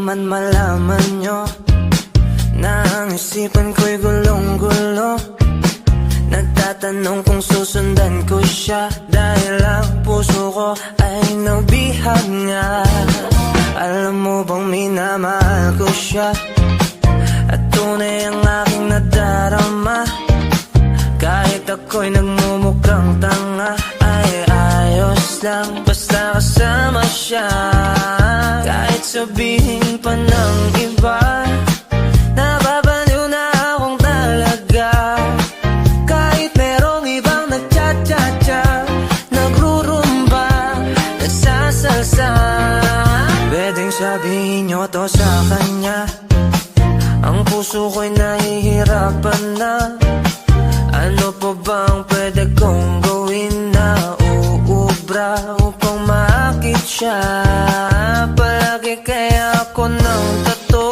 naman malaman nyo na ang isipan ko'y gulong-gulo. Nagtatanong kung susundan ko siya, dahil ang puso ko ay nabihag nga. Alam mo bang minamahal ko siya, at tunay ang aking nadarama. Kahit ako'y nagmumukhang tanga, ay ayos lang basta kasama siya. Kahit sabihin pa ng iba, nababaliw na akong talaga. Kahit merong ibang nagcha-cha-cha, nagrurumba, nagsasalsa. Pwedeng sabihin nyo to sa kanya, ang puso ko'y nahihirapan na. Ano pa bang pwede kong gawin na uubra upang maakit siya? Palagi kaya ako ng tato,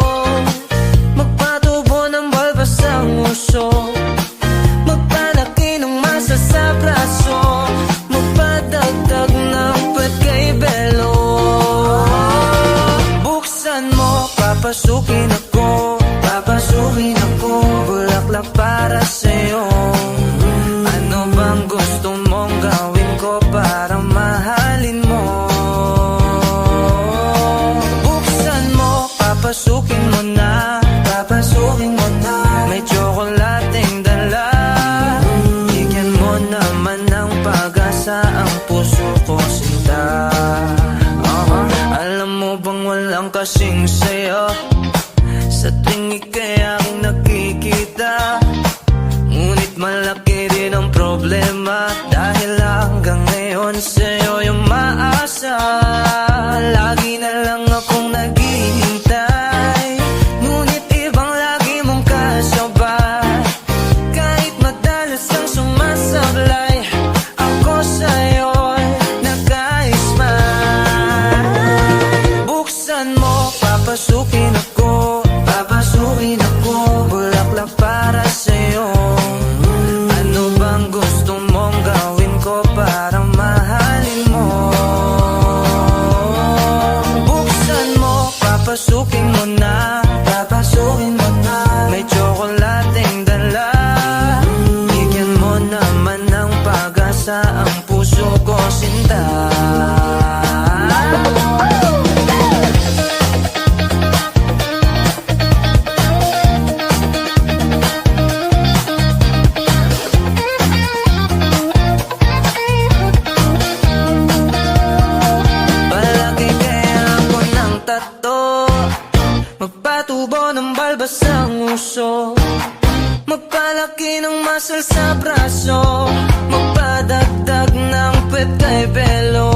magpatubo ng balbas ang uso, magpalaki ng masa sa braso, magpadagdag ng puwet kay Belo. Buksan mo, papasukin ako, papasukin ako, bulaklak para sa'yo. Ano bang gusto mong gawin ko para mahalin mo? Buksan mo, papasukin mo na, papasukin mo na. May tsokolating dala, bigyan mo naman ng pag-asa ang puso ko, sinta. Alam mo bang walang kasing sayo sa tuwing ika'y aking nakikita? Ngunit malaki rin ang problema, dahil hanggang ngayon sa'yo yung maasa. Lagi na lang akong naghihintay, ngunit ibang lagi mong kasabay. Kahit madalas kang sumasablay, ako sa'yo'y nagka-smile. Buksan mo, papasukin ako, papasukin ako, bulaklak para sa'yo. Ano bang gusto mong gawin ko para mahalin mo? Buksan mo, papasukin mo na, papasukin mo na. May tsokolating dala, bigyan mo naman ng pag-asa ang puso ko, sinta. Magpatubo ng balbas ang uso, magpalaki ng muscle sa braso, magpadagdag ng puwet kay Belo.